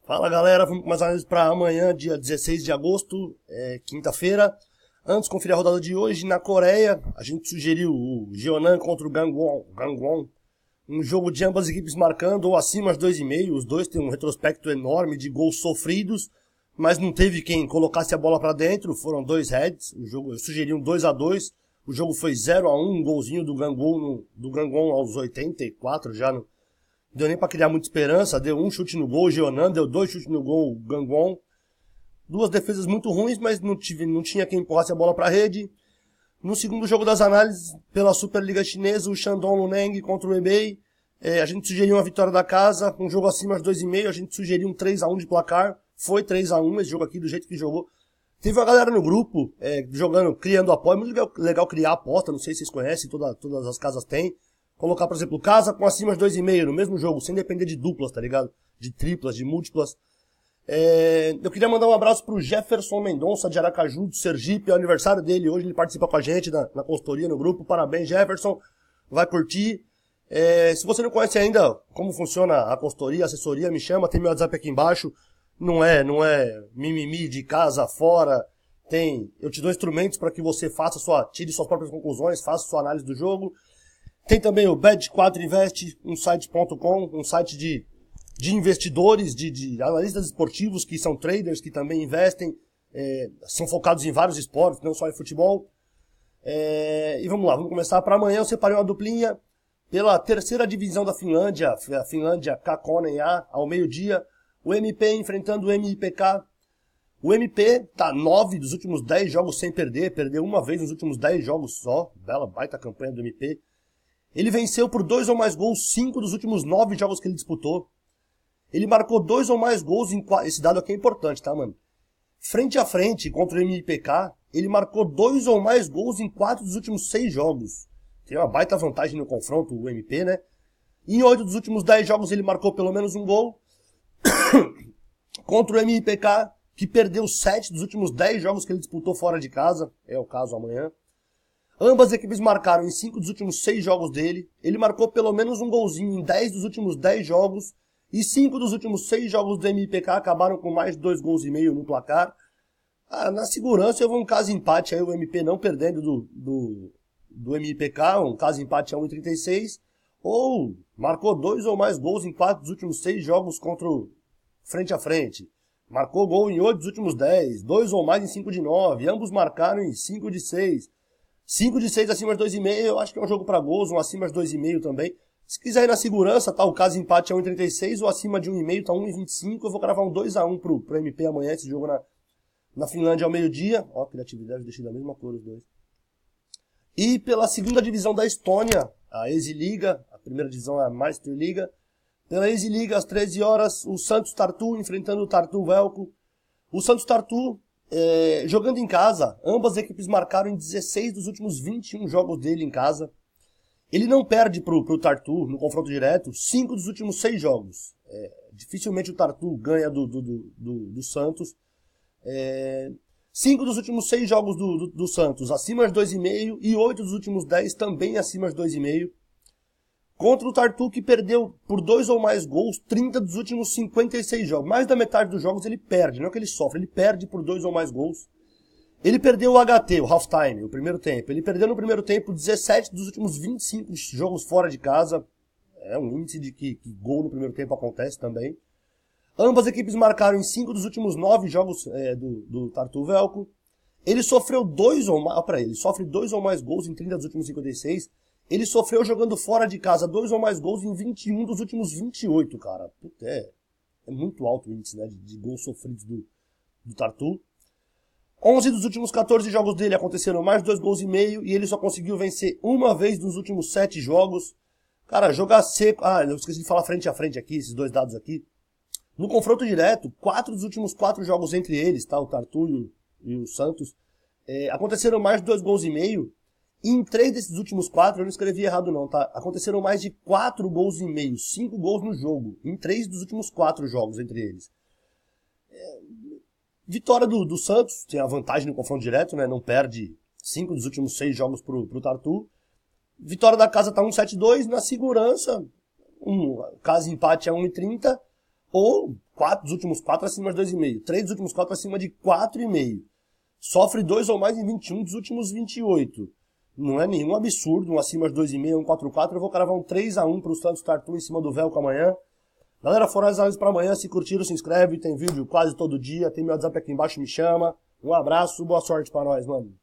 Fala galera, vamos com mais análise para amanhã, dia 16 de agosto, quinta-feira. Antes, conferir a rodada de hoje na Coreia. A gente sugeriu o Jeonam contra o Gangwon. Um jogo de ambas equipes marcando ou acima de 2,5. Os dois têm um retrospecto enorme de gols sofridos, mas não teve quem colocasse a bola para dentro. Foram dois heads. O jogo, eu sugeri um 2-2. O jogo foi 0-1, um golzinho do Gangwon aos 84 já. Não deu nem pra criar muita esperança, deu um chute no gol, o Jeonam deu 2 chutes no gol, o Gangwon. Duas defesas muito ruins, mas não tinha quem empurrasse a bola pra rede. No segundo jogo das análises, pela Superliga Chinesa, o Shandong Luneng contra o Hebei. A gente sugeriu uma vitória da casa, um jogo acima de 2,5, a gente sugeriu um 3-1 de placar. Foi 3-1 esse jogo aqui, do jeito que jogou. Teve uma galera no grupo, criando apoio, muito legal criar aposta, não sei se vocês conhecem, todas as casas têm. Colocar, por exemplo, casa com acima de 2,5 no mesmo jogo, sem depender de duplas, tá ligado? De triplas, de múltiplas. Eu queria mandar um abraço pro Jefferson Mendonça, de Aracaju, do Sergipe, é o aniversário dele, hoje ele participa com a gente na consultoria, no grupo. Parabéns, Jefferson, vai curtir. Se você não conhece ainda como funciona a consultoria, a assessoria, me chama, tem meu WhatsApp aqui embaixo. Não é mimimi de casa fora. Eu te dou instrumentos para que você tire suas próprias conclusões, faça sua análise do jogo. Tem também o Bet4 Invest, um site.com, um site de investidores, de analistas esportivos que são traders, que também investem, são focados em vários esportes, não só em futebol. E vamos lá, vamos começar. Para amanhã eu separei uma duplinha pela terceira divisão da Finlândia, a Finlândia Kakkonen A, ao meio-dia. O MP enfrentando o MIPK. O MP tá 9 dos últimos 10 jogos sem perder, perdeu uma vez nos últimos 10 jogos só. Bela, baita campanha do MP. Ele venceu por 2 ou mais gols 5 dos últimos 9 jogos que ele disputou. Ele marcou 2 ou mais gols em 4... Esse dado aqui é importante, tá, mano? Frente a frente contra o MIPK, ele marcou 2 ou mais gols em 4 dos últimos 6 jogos. Tem uma baita vantagem no confronto, o MP, né? Em 8 dos últimos 10 jogos ele marcou pelo menos um gol. Contra o MIPK, que perdeu 7 dos últimos 10 jogos que ele disputou fora de casa. É o caso amanhã. Ambas equipes marcaram em 5 dos últimos 6 jogos dele. Ele marcou pelo menos um golzinho em 10 dos últimos 10 jogos. E 5 dos últimos 6 jogos do MIPK acabaram com mais de 2 gols e meio no placar. Na segurança eu vou um caso empate aí, o MP não perdendo do MIPK, um caso empate a 1,36. Ou marcou 2 ou mais gols em 4 dos últimos 6 jogos contra o frente a frente. Marcou gol em 8 dos últimos 10. 2 ou mais em 5 de 9. Ambos marcaram em 5 de 6. 5 de 6 acima de 2,5, eu acho que é um jogo para gols, um acima de 2,5 também. Se quiser ir na segurança, tá, o caso empate é 1,36, ou acima de 1,5 tá 1,25. Eu vou gravar um 2-1 pro MP amanhã, esse jogo na Finlândia ao meio-dia. Ó, criatividade, deixei da mesma cor os dois. E pela segunda divisão da Estônia, a Esiliiga, a primeira divisão é a Meisterliga. Pela Esiliiga, às 13 horas, o Santos Tartu enfrentando o Tartu Velko. O Santos Tartu... jogando em casa, ambas as equipes marcaram em 16 dos últimos 21 jogos dele em casa. Ele não perde pro Tartu no confronto direto 5 dos últimos 6 jogos. Dificilmente o Tartu ganha do Santos. 5 dos últimos 6 jogos do Santos acima de 2,5 e 8 dos últimos 10 também acima de 2,5. Contra o Tartu, que perdeu por 2 ou mais gols 30 dos últimos 56 jogos. Mais da metade dos jogos ele perde, não é que ele sofre, ele perde por 2 ou mais gols. Ele perdeu o HT, o halftime, o primeiro tempo. Ele perdeu no primeiro tempo 17 dos últimos 25 jogos fora de casa. É um índice de que gol no primeiro tempo acontece também. Ambas equipes marcaram em 5 dos últimos 9 jogos do Tartu Velko. Ele sofreu 2 ou mais... ele sofre 2 ou mais gols em 30 dos últimos 56. Ele sofreu jogando fora de casa 2 ou mais gols em 21 dos últimos 28, cara. Puta, é muito alto o índice, né, de gols sofridos do Tartu. 11 dos últimos 14 jogos dele aconteceram mais de 2 gols e meio e ele só conseguiu vencer uma vez nos últimos 7 jogos. Cara, jogar seco... eu esqueci de falar frente a frente aqui, esses dois dados aqui. No confronto direto, 4 dos últimos 4 jogos entre eles, tá, o Tartu e o Santos, aconteceram mais de 2 gols e meio. E em 3 desses últimos 4, eu não escrevi errado não, tá? Aconteceram mais de 4 gols e meio, 5 gols no jogo, em 3 dos últimos 4 jogos entre eles. Vitória do Santos, tem a vantagem no confronto direto, né? Não perde 5 dos últimos 6 jogos pro Tartu. Vitória da casa tá 1,72, na segurança, caso empate é 1,30. Ou 4 dos últimos 4 acima de 2,5. 3 dos últimos 4 acima de 4,5. Sofre 2 ou mais em 21 dos últimos 28. Não é nenhum absurdo, um acima de 2,5, um 4,4. Eu vou cravar um 3-1 pro Santos Tartu em cima do Velco amanhã. Galera, foram as análises para amanhã. Se curtiram, se inscreve. Tem vídeo quase todo dia. Tem meu WhatsApp aqui embaixo, me chama. Um abraço, boa sorte para nós, mano.